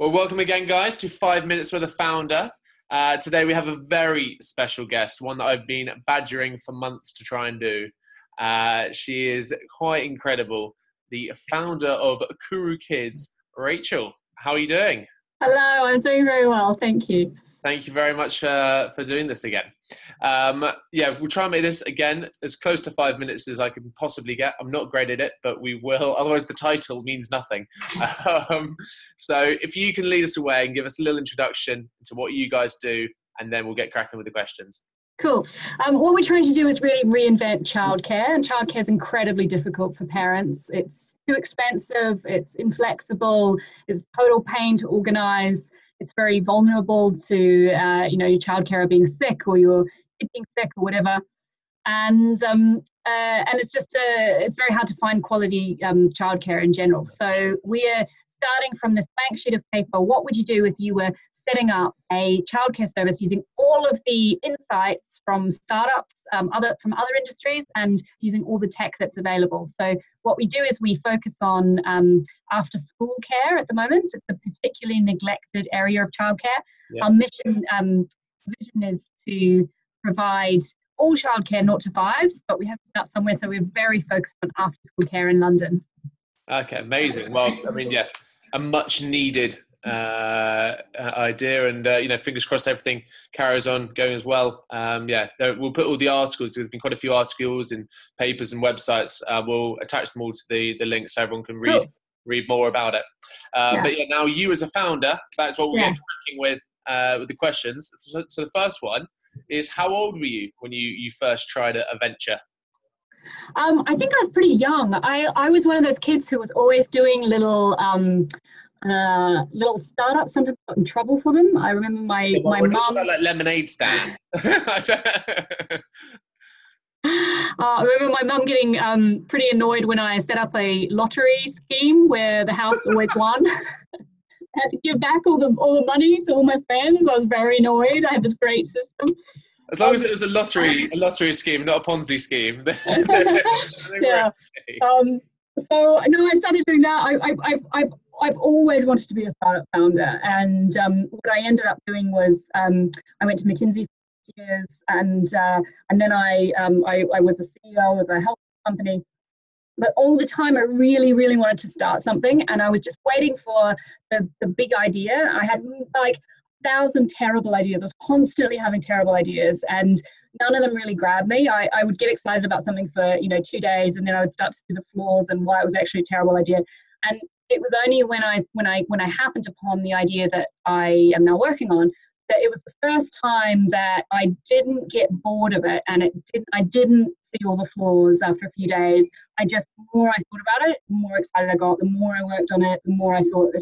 Well, welcome again, guys, to 5 Minutes with a Founder. Today we have a very special guest, one that I've been badgering for months to try and do. She is quite incredible. The founder of Kurokids, Rachel. How are you doing? Hello, I'm doing very well, thank you. Thank you very much for doing this again. We'll try and make this again as close to 5 minutes as I can possibly get. I'm not great at it, but we will. Otherwise, the title means nothing. So if you can lead us away and give us a little introduction to what you guys do, and then we'll get cracking with the questions. Cool. What we're trying to do is really reinvent childcare, and childcare is incredibly difficult for parents. It's too expensive, it's inflexible, it's total pain to organise. It's very vulnerable to, your childcare being sick or your kid being sick or whatever. And it's just, it's very hard to find quality childcare in general. So we're starting from this blank sheet of paper. What would you do if you were setting up a childcare service using all of the insights from startups, from other industries, and using all the tech that's available? So what we do is we focus on after school care at the moment. It's a particularly neglected area of childcare. Yeah. Our vision is to provide all childcare 0 to 5s, but we have to start somewhere, so we're very focused on after school care in London. Okay, amazing. Well, a much needed idea, and fingers crossed everything carries on going as well. We'll put all the articles. There's been quite a few articles and papers and websites. We'll attach them all to the link so everyone can read more about it. But now you as a founder, that's what we're working with the questions. So the first one is, how old were you when you first tried a venture? I think I was pretty young. I was one of those kids who was always doing little startups. Sometimes I got in trouble for them. I remember my mum. About like lemonade stand. I remember my mum getting pretty annoyed when I set up a lottery scheme where the house always won. I had to give back all the money to all my friends. I was very annoyed. I had this great system. As long as it was a lottery scheme, not a Ponzi scheme. Yeah. So no, I started doing that. I've always wanted to be a startup founder, and what I ended up doing was I went to McKinsey for 6 years, and then I was a CEO of a health company. But all the time, I really, really wanted to start something, and I was just waiting for the big idea. I had like 1,000 terrible ideas. I was constantly having terrible ideas, and none of them really grabbed me. I would get excited about something for 2 days, and then I would start to see the flaws and why it was actually a terrible idea. And it was only when I happened upon the idea that I am now working on, that it was the first time that I didn't get bored of it, and I didn't see all the flaws after a few days. The more I thought about it, the more excited I got. The more I worked on it, the more I thought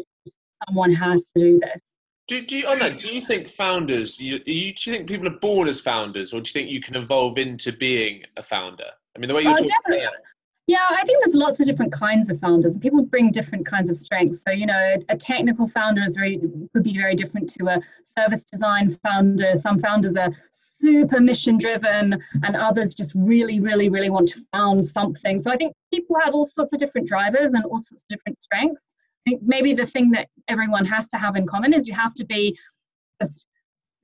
someone has to do this. Do you think founders? Do you think people are born as founders, or do you think you can evolve into being a founder? I mean, the way you're talking. Definitely. Yeah, I think there's lots of different kinds of founders. People bring different kinds of strengths. So, a technical founder could be very different to a service design founder. Some founders are super mission driven, and others just really, really, really want to found something. So I think people have all sorts of different drivers and all sorts of different strengths. I think maybe the thing that everyone has to have in common is you have to be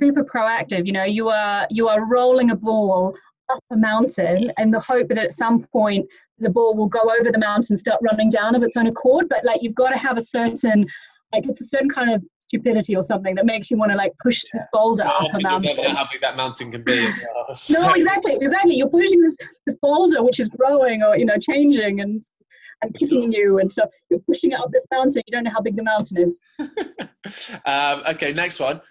super proactive. You are rolling a ball up a mountain in the hope that at some point the ball will go over the mountain and start running down of its own accord. But you've got to have it's a certain kind of stupidity or something that makes you want to push this boulder up a mountain. You never know how big that mountain can be. No, exactly. You're pushing this boulder which is growing or changing and kicking you and stuff. You're pushing it up this mountain. You don't know how big the mountain is. Okay, next one.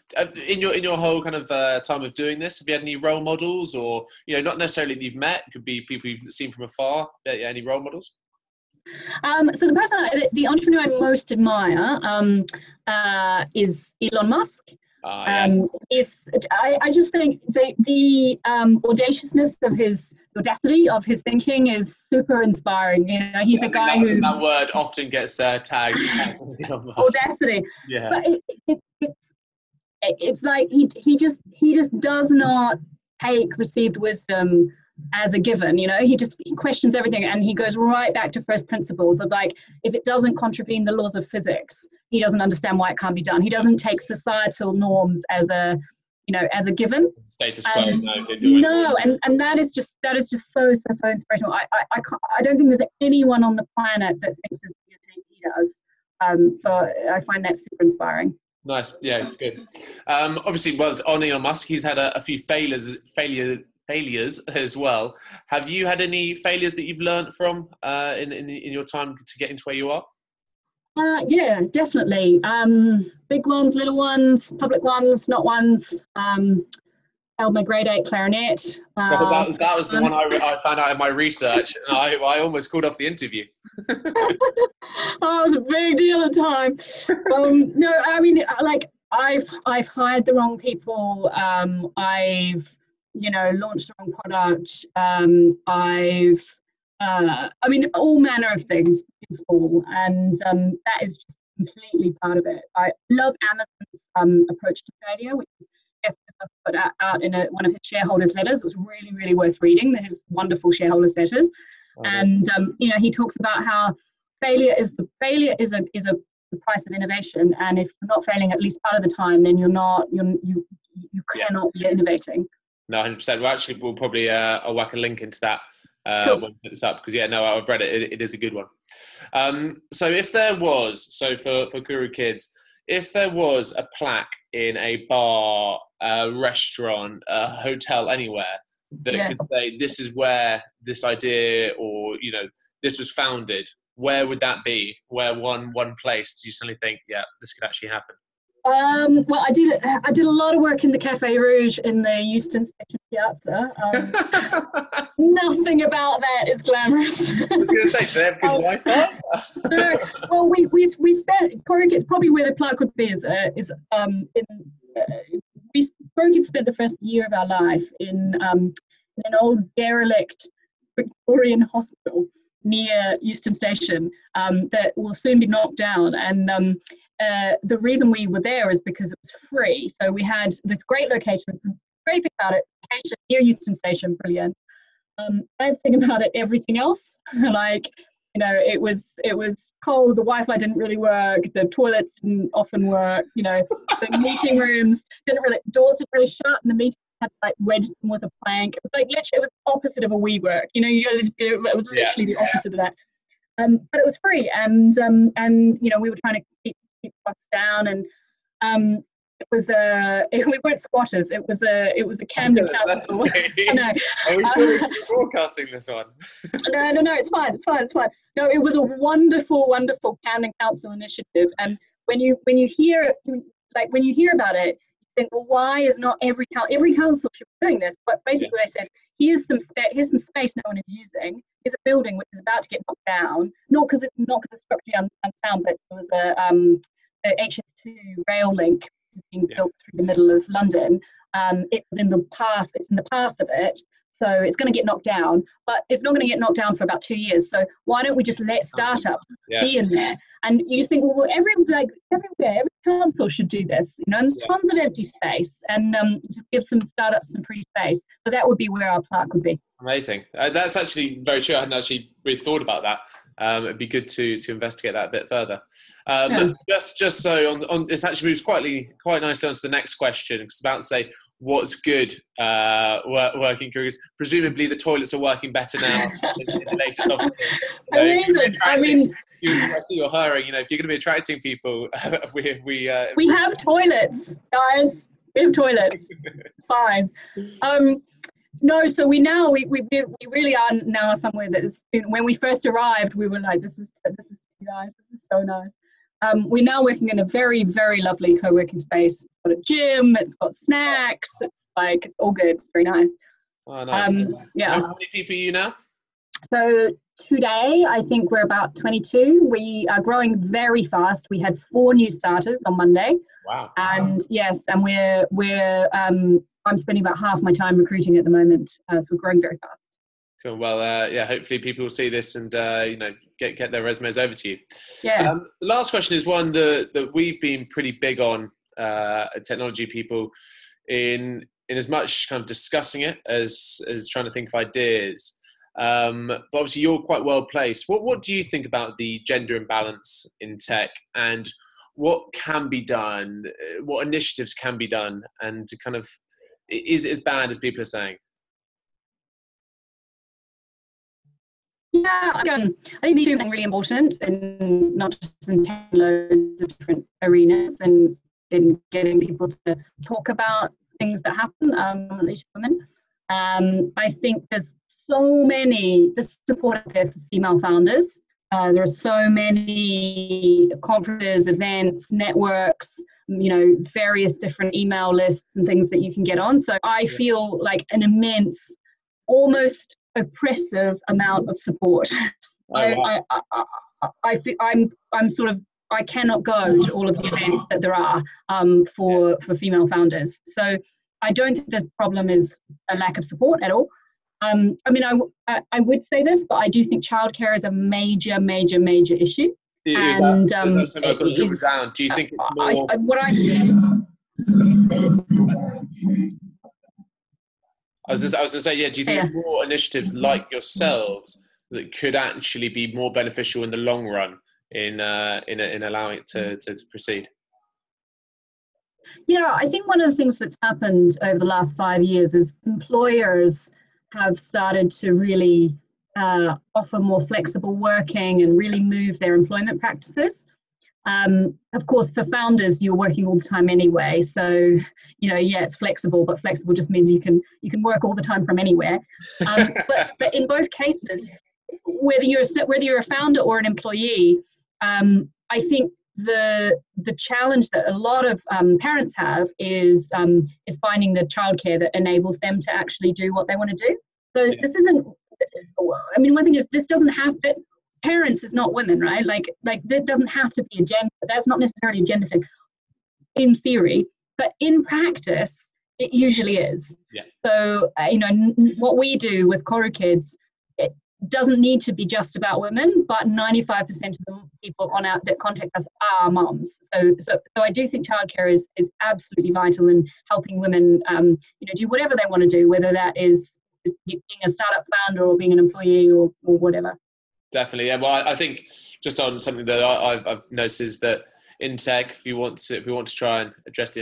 In your whole kind of time of doing this, have you had any role models, or not necessarily that you've met? It could be people you've seen from afar. Any role models? So the entrepreneur I most admire is Elon Musk. Yes. I just think the audaciousness of his thinking is super inspiring. He's a guy who that word often gets tagged. Audacity. Yeah. But it's like he just does not take received wisdom as a given. He questions everything, and he goes right back to first principles of like, if it doesn't contravene the laws of physics, he doesn't understand why it can't be done. He doesn't take societal norms as a given. Status quo. And that is just so inspirational. I don't think there's anyone on the planet that thinks as he does. So I find that super inspiring. Nice. Yeah, it's good. Obviously, well, on Elon Musk, he's had a few failures as well. Have you had any failures that you've learned from in your time to get into where you are? Yeah, definitely. Big ones, little ones, public ones, not ones. Held my grade 8 clarinet. That was the one I found out in my research, and I almost called off the interview. It was a big deal at the time. No, I mean, like I've hired the wrong people. I've launched the wrong product. I mean, all manner of things in school, and that is just completely part of it. I love Amazon's approach to failure, which is put out in one of his shareholders' letters. It was really, really worth reading, his wonderful shareholders' letters. And he talks about how failure is the price of innovation, and if you're not failing at least part of the time, then you cannot be innovating. No, 100%. Well, actually, we'll probably I'll whack a link into that cool. when we put this up, because I've read it. It is a good one. So if there was, for Kurokids, if there was a plaque in a bar, a restaurant, a hotel, anywhere that could say this is where this idea or this was founded, where would that be? Where one place do you suddenly think, yeah, this could actually happen? Well, I did a lot of work in the Café Rouge in the Euston Station Piazza. Nothing about that is glamorous. I was going to say, do they have good Wi-Fi? Well, we spent Kurokids, probably where the plaque would be Kurokids spent the first year of our life in an old derelict Victorian hospital near Euston Station that will soon be knocked down. And the reason we were there is because it was free. So we had this great location. The great thing about it, location near Euston Station, brilliant. Bad thing about it, everything else, it was cold. The Wi-Fi didn't really work. The toilets didn't often work. The meeting rooms doors didn't really shut, and the meeting had to wedge them with a plank. It was literally, it was the opposite of a WeWork. It was literally the opposite of that. But it was free, and we were trying to keep costs down, and it was we weren't squatters. It was a Camden Council. Are we sure we're broadcasting this one? No, it's fine. No, it was a wonderful Camden Council initiative, and when you hear about it, you think, well, why is not every council should be doing this? But basically, they said, here's some space no one is using. Here's a building which is about to get knocked down, not because it's structurally unsound, but there was a HS2 rail link being built through the middle of London. It's in the path of it, so it's going to get knocked down, but it's not going to get knocked down for about 2 years. So why don't we just let startups be in there? And you think, well, everywhere, every council should do this, and there's tons of empty space, and just give some startups some free space. So that would be where our plaque would be. Amazing. That's actually very true. I hadn't actually really thought about that. It'd be good to investigate that a bit further. Just so on this actually moves quite nicely on to the next question, because it's about to say what's good working Kurokids. Presumably the toilets are working better now in the latest offices. Amazing. I mean, I see you're hiring. If you're going to be attracting people, we have toilets, guys. We have toilets. It's fine. No, so we really are now somewhere that is. When we first arrived, we were like, this is nice. This is so nice. We're now working in a very, very lovely co-working space. It's got a gym. It's got snacks. It's all good. It's very nice. Oh, nice. Yeah. How many people are you now? So today, I think we're about 22. We are growing very fast. We had 4 new starters on Monday. Wow. And yes, and we're I'm spending about half my time recruiting at the moment. So we're growing very fast. Cool. Well, hopefully people will see this and, get their resumes over to you. Yeah. The last question is one that we've been pretty big on, technology people, in in as much kind of discussing it as trying to think of ideas. But obviously you're quite well placed. What do you think about the gender imbalance in tech, and what can be done? What initiatives can be done? And to kind of, is it as bad as people are saying? Yeah, I think these are really important, and not just in loads of different arenas, and in getting people to talk about things that happen, to women. I think there's so many, the support out there for female founders. There are so many conferences, events, networks, various different email lists and things that you can get on. So I feel like an immense, almost oppressive amount of support. Oh, wow. I feel I'm sort of, I cannot go to all of the events that there are for female founders. So I don't think the problem is a lack of support at all. I mean, I would say this, but I do think childcare is a major, major, major issue. Is that something I've got to scribble down? Do you think it's more? I was going to say, yeah. Do you think it's more initiatives like yourselves that could actually be more beneficial in the long run in allowing it to proceed? Yeah, I think one of the things that's happened over the last 5 years is employers have started to really offer more flexible working and really move their employment practices. Of course, for founders, you're working all the time anyway. So, it's flexible, but flexible just means you can work all the time from anywhere. But in both cases, whether you're a founder or an employee, I think the challenge that a lot of parents have is finding the childcare that enables them to actually do what they want to do. So this isn't. I mean, one thing is this doesn't have to. Parents is not women, right? Like that doesn't have to be a gender. That's not necessarily a gender thing, in theory, but in practice, it usually is. Yeah. So what we do with Kurokids, it doesn't need to be just about women, but 95% of the people that contact us are moms. So I do think childcare is absolutely vital in helping women, do whatever they want to do, whether that is being a startup founder or being an employee or whatever. Definitely, yeah. Well, I think just on something that I've noticed is that in tech, if we want to try and address the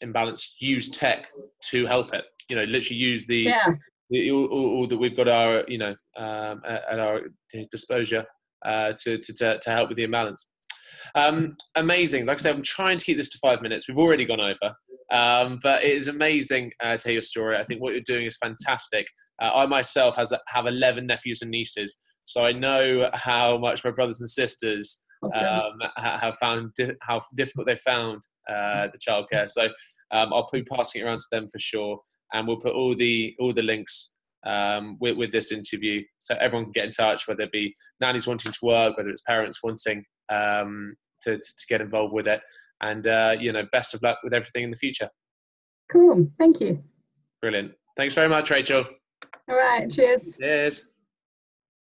imbalance, use tech to help it. Literally use all that we've got at our disposal to help with the imbalance. Amazing. Like I said, I'm trying to keep this to 5 minutes. We've already gone over, but it is amazing to hear your story. I think what you're doing is fantastic. I myself have 11 nephews and nieces. So I know how much my brothers and sisters have found how difficult they found the childcare. So I'll be passing it around to them for sure, and we'll put all the links with this interview, so everyone can get in touch, whether it be nannies wanting to work, whether it's parents wanting to get involved with it, and best of luck with everything in the future. Cool, thank you. Brilliant. Thanks very much, Rachel. All right, cheers. Cheers.